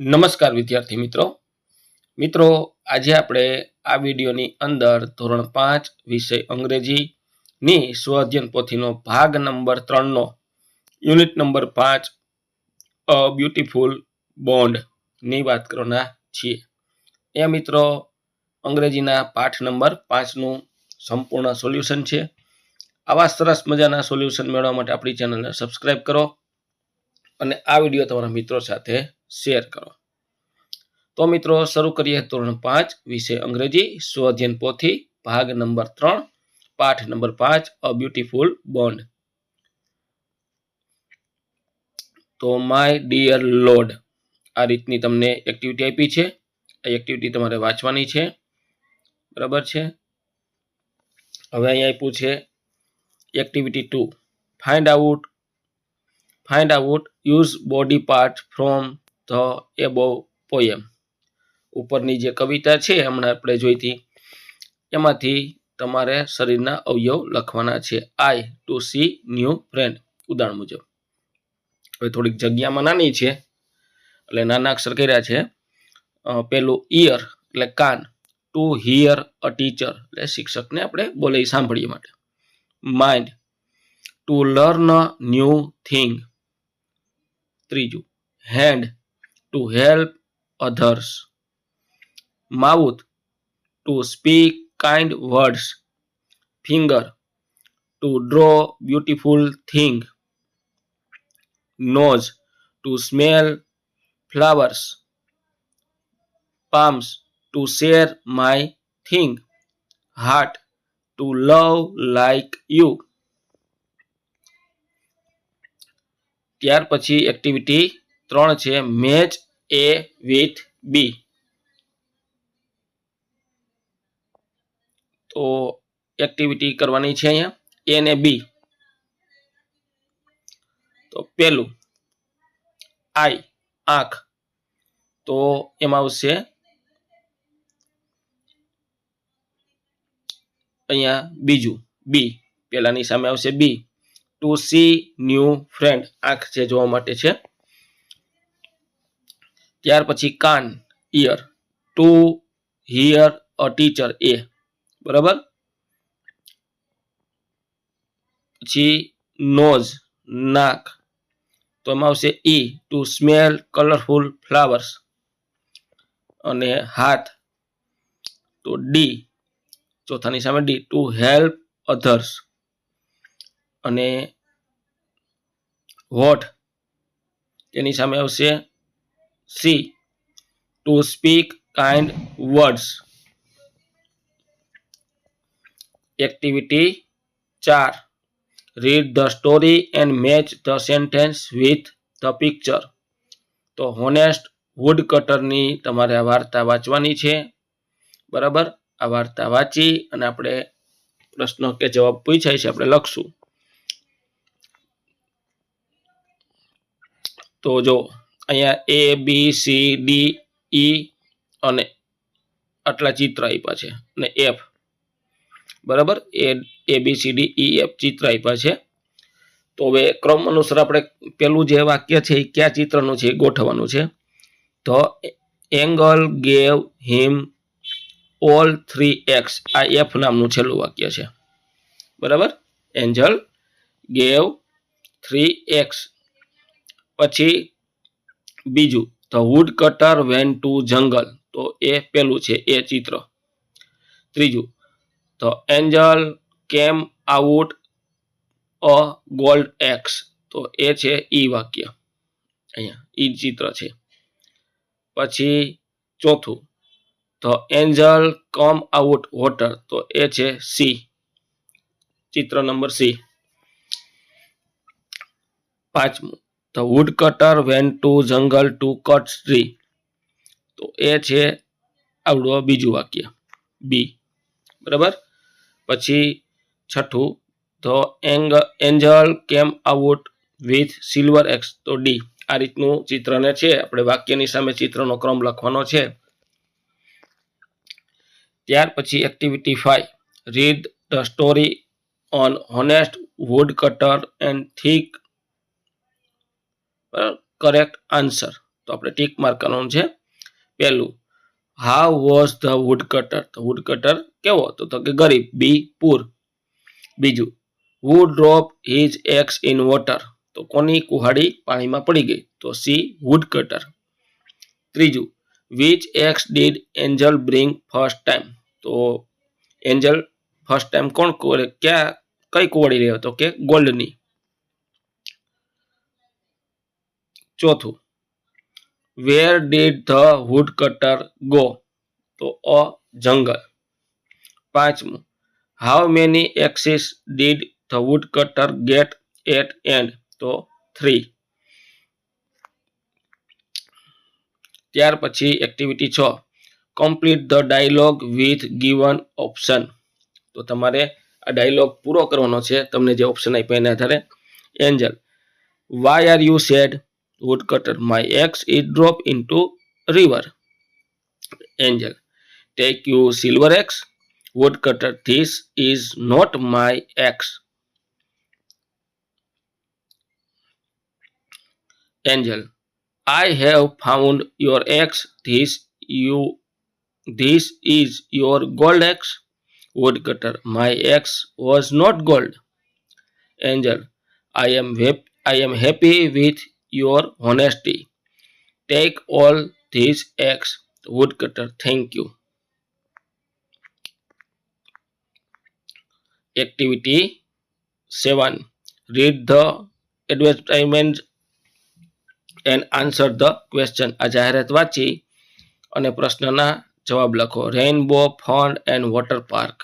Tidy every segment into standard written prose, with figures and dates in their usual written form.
નમસ્કાર વિદ્યાર્થી મિત્રો આજે આપણે આ વિડીયોની અંદર ધોરણ 5 વિષય અંગ્રેજીની સ્વઅધ્યયન પોથીનો ભાગ નંબર 3 નો unit number 5 a beautiful bond ની વાત કરવાના છીએ। એ મિત્રો અંગ્રેજીના પાઠ નંબર 5 નું સંપૂર્ણ સોલ્યુશન છે। આવા સરસ મજાના સોલ્યુશન મેળવવા માટે આપણી ચેનલને સબસ્ક્રાઇબ કરો અને આ વિડીયો તમારા મિત્રો સાથે શેર કરો। તો મિત્રો શરૂ કરીએ ધોરણ 5 વિષય અંગ્રેજી સ્વઅધ્યયન પોથી ભાગ નંબર 3 પાઠ નંબર 5 અ બ્યુટીફુલ બોન્ડ। તો માય ડિયર લોર્ડ આ રીતની તમને એક્ટિવિટી આપી છે। આ એક્ટિવિટી તમારે વાંચવાની છે, બરાબર છે। હવે અહીં આપ્યું છે activity 2 find out use body part from the above poem. ઉપરની જે કવિતા છે હમણાં આપણે જોઈ હતી એમાંથી તમારે શરીરના અવયવ લખવાના છે। Eye to see new friend ઉદાહરણ મુજબ। હવે થોડીક જગ્યામાં નાની છે એટલે નાના અક્ષર કર્યા છે। પેલું ઇયર એટલે કાન, ટુ હિયર અ ટીચર એટલે શિક્ષકને આપણે બોલે સાંભળીએ માટે। Mind to learn a new thing. ત્રીજું hand to help others. Mouth to speak kind words. Finger to draw beautiful thing. Nose to smell flowers. palms to share my thing. Heart to love like you. ત્યાર પછી activity 3 છે match A with B. તો activity કરવાની છે અહીંયા એ ને બી। તો પેલું આઈ આંખ, તો એમાં આવશે અહીંયા બીજું બી, પેલાની સામે આવશે B to see new friend આંખ છે જોવા માટે છે। ત્યાર પછી કાન ear, to hear a teacher એ, બરાબર। પછી નોઝ નાક, તો એમાં આવશે E to smell colourful flowers. અને હાથ તો ડી, ચોથાની સામે ડી ટુ હેલ્પ અધર્સ। અને હોઠ તેની સામે આવશે C two speak kind words. Activity 4 read the story and match the sentence with the picture. તો હોનેસ્ટ વુડ કટરની તમારે આ વાર્તા વાંચવાની છે, બરાબર। આ વાર્તા વાંચી અને આપણે પ્રશ્નો કે જવાબ પૂછાય છે આપણે લખશું। તો જો અહીંયા એ બી સી ડી ઈ અને આટલા ચિત્ર આપ્યા છે અને એફ, બરાબર। A B C D E F ચિત્ર આપ્યા છે। તો હવે ક્રમ અનુસાર આપણે પેલું જે વાક્ય છે એ કયા ચિત્રનું છે એ ગોઠવવાનું છે। તો એંગલ ગેવ હિમ ઓલ 3x આ એફ નામનું છેલ્લું વાક્ય છે, બરાબર। Angel gave 3x। પછી બીજું the woodcutter went to jungle, તો એ પેલું છે એ ચિત્ર। ત્રીજું the angel came out a gold axe, તો એ છે ઈ વાક્ય, અહીંયા ઈ ચિત્ર છે। પછી ચોથું the angel come out water, તો એ છે સી, ચિત્ર નંબર સી। પાંચમું the woodcutter went to jungle to cut tree, તો એ છે આવડું બીજું વાક્ય બી, બરાબર। પછી છઠ્ઠું the angel came out with silver x, તો ડી। આ રીતનું ચિત્રને છે આપણે વાક્યની સામે ચિત્રનો ક્રમ લખવાનો છે। ત્યાર પછી activity 5 read the story on honest woodcutter and tick correct answer. તો આપણે ટીક માર્ક કરવાનું છે. પહેલું, how was the woodcutter, તો વુડ કટર કેવો, તો કે ગરીબ. B, poor. બીજું, who drop his axe in water, તો કોની કુહાડી પાણીમાં પડી ગઈ, તો સી, વુડ કટર. ત્રીજું, which axe did angel bring first time, તો એન્જલ ફર્સ્ટ ટાઈમ કઈ કુવાડી રહ્યો, તો કે ગોલ્ડની. ચોથું, where did the woodcutter go, તો અ જંગલ. પાંચમું, how many axes did the woodcutter get at end, તો 3. ત્યાર પછી activity 6, complete the dialogue with given option, તો તમારે આ ડાયલોગ પૂરો કરવાનો છે તમને જે ઓપ્શન આપ્યા એના આધારે. Angel, why are you sad, woodcutter, my axe is dropped into river. Angel, take you silver axe, woodcutter, this is not my axe. Angel, I have found your axe, this is your gold axe. Woodcutter, my axe was not gold. Angel, I am happy with your honesty. Take all these eggs. Woodcutter, thank you. Activity 7. Read the advertisement and answer the question. આ જાહેરાત વાંચી અને પ્રશ્નના જવાબ લખો. Rainbow fun and water park,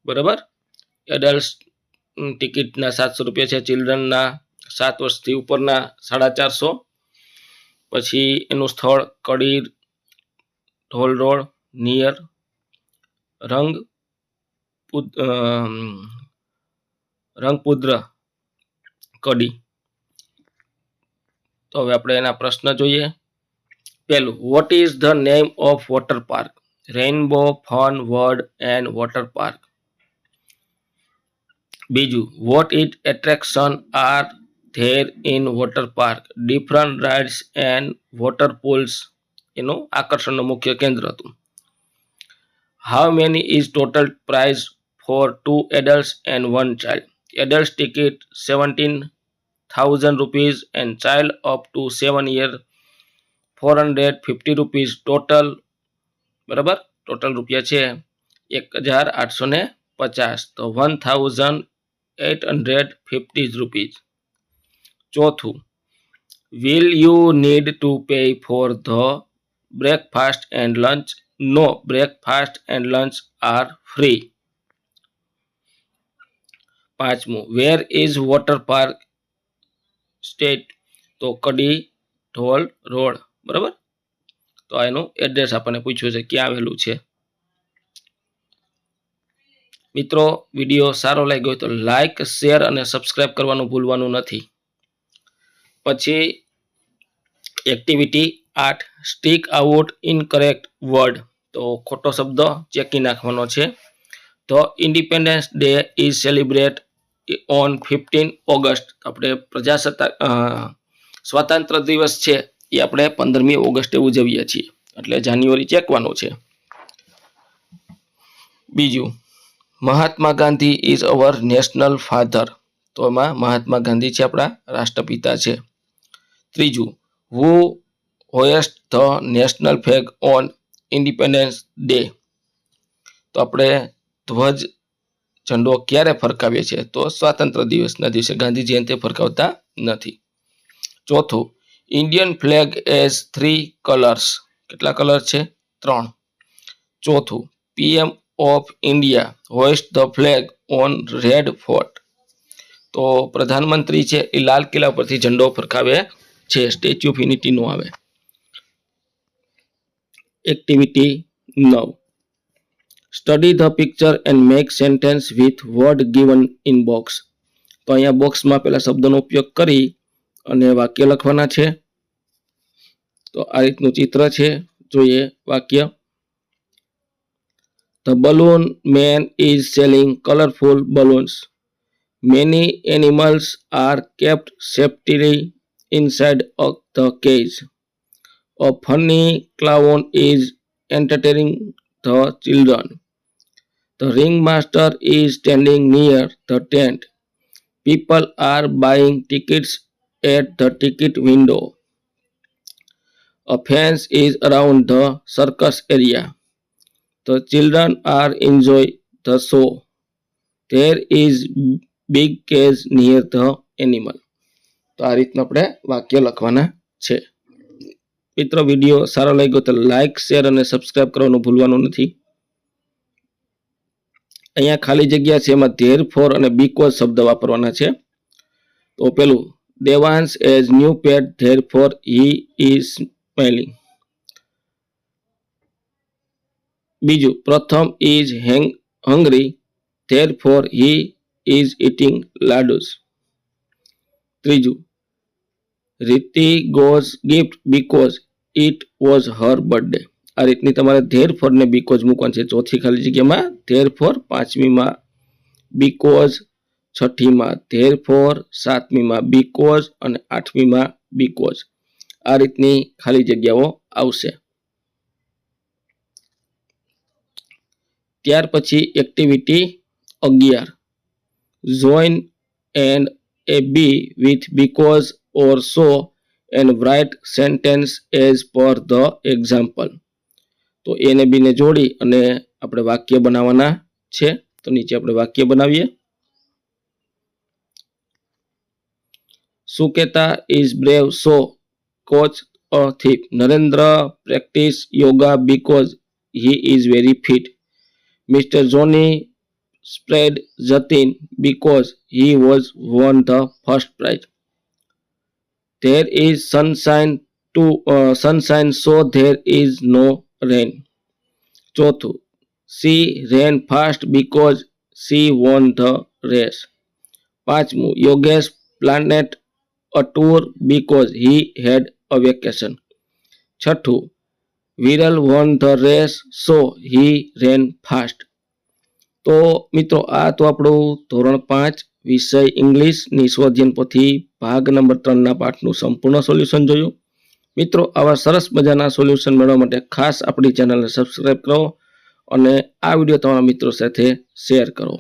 બરાબર. Adult ટિકિટના 700 રૂપિયા છે, ચિલ્ડ્રનના 7 વર્ષથી ઉપરના 450. પછી એનું સ્થળ કડી, ઢોલ રોડ, નિયર રંગપુદ્ર કડી. તો હવે આપણે એના પ્રશ્ન જોઈએ. પહેલું, what is the name of water park? Rainbow fun world and water park. બીજું, what it attraction are there in water park? Different rides and water pools એનું આકર્ષણનું મુખ્ય કેન્દ્ર હતું. How many is total price for 2 adults and 1 child? Adults ticket 17,000 rupees and child up to 7 years 450 rupees total, બરાબર. Total રૂપિયા છે 1,850, તો 1,850 rupees. ચોથું, will you need to pay for the breakfast and lunch? No, breakfast and lunch are free. પાંચમું, where is water park state? તો કડી ઢોલ road, બરાબર. તો એનું એડ્રેસ આપણને પૂછ્યું છે ક્યાં આવેલું છે. મિત્રો, વિડીયો સારો લાગ્યો તો લાઈક, શેર અને સબસ્ક્રાઇબ કરવાનું ભૂલવાનું નથી. પછી activity 8, stick out incorrect word, તો ખોટો શબ્દ ચેકી નાખવાનો છે. તો independence day is celebrate on 15 August, આપણે સ્વાતંત્ર્ય દિવસ છે એ આપણે 15મી ઓગસ્ટે ઉજવીએ છીએ, એટલે જાન્યુઆરી ચેકવાનું છે. બીજું, Mahatma Gandhi is our national father, તો એમાં મહાત્મા ગાંધી છે આપણા રાષ્ટ્રપિતા છે. ત્રીજું, who hoist the national flag on Independence Day, તો આપણે ધ્વજ ઝંડો ક્યારે ફરકાવીએ છીએ? તો સ્વાતંત્ર્ય દિવસના દિવસે, ગાંધી જયંતિ ફરકાવતા નથી. ચોથું, ઇન્ડિયન ફ્લેગ એઝ 3 કલર્સ, કેટલા કલર છે? 3. ચોથું, PM of India હોઇસ્ટ the flag on red fort, તો પ્રધાનમંત્રી છે એ લાલ કિલ્લા પરથી ઝંડો ફરકાવે છે, સ્ટેચ્યુ ઓફ યુનિટી નો આવે. Activity 9, study the picture and make sentence with word given in box, તો અહીંયા બોક્સમાં પેલા શબ્દોનો ઉપયોગ કરી અને વાક્ય લખવાના છે. તો આ રીતનું ચિત્ર છે, જોઈએ વાક્ય. The balloon man is selling colorful balloons. Many animals are kept safely inside of the cage. A funny clown is entertaining the children. The ringmaster is standing near the tent. People are buying tickets at the ticket window. A fence is around the circus area. The children are enjoying the show. There is big cage near the animal. તો આ રીતના આપણે વાક્ય લખવાના છે. મિત્રો video સારો લાગ્યો તો લાઈક શેર અને સબસ્ક્રાઇબ કરવાનું ભૂલવાનું નથી. અહીંયા ખાલી જગ્યા છે એમાં ધેરફોર અને બીકોઝ શબ્દ વાપરવાના છે. તો પેલું Devansh as new pet therefore he is smiling. બીજું Pratham is hungry therefore he is eating laddus. ત્રીજું રીતિ goes gift because it was her birthday. આ રીતની તમારે therefore ને because મૂકવાનું છે. ચોથી ખાલી જગ્યામાં therefore, પાંચમીમાં because, છઠ્ઠીમાં therefore, સાતમીમાં because અને આઠમીમાં because. આ રીતની ખાલી જગ્યાઓ આવશે. ત્યાર પછી activity 11 join and a B with because or so and write sentence as per the example. તો A ને B ને જોડી અને આપણે વાક્ય બનાવવાના છે. તો નીચે આપણે વાક્ય બનાવીએ. સુકેતા is brave so coach a thief. Narendra practice yoga because he is very fit. Mr. Johnny sprayed Jatin because he was won the first prize. There is sunshine so there is no rain. ચોથું she ran fast because she won the race. પાંચમું Yogesh planned a tour because he had a vacation. છઠ્ઠું Viral won the race so he ran fast. તો મિત્રો આ તો આપણું ધોરણ 5 વિષય ઇંગ્લિશની સ્વઅધ્યયન પોથી ભાગ નંબર 3ના પાઠનું સંપૂર્ણ સોલ્યુશન જોયું. મિત્રો આવા સરસ મજાના સોલ્યુશન મેળવવા માટે ખાસ આપણી ચેનલને સબસ્ક્રાઇબ કરો અને આ વિડીયો તમારા મિત્રો સાથે શેર કરો.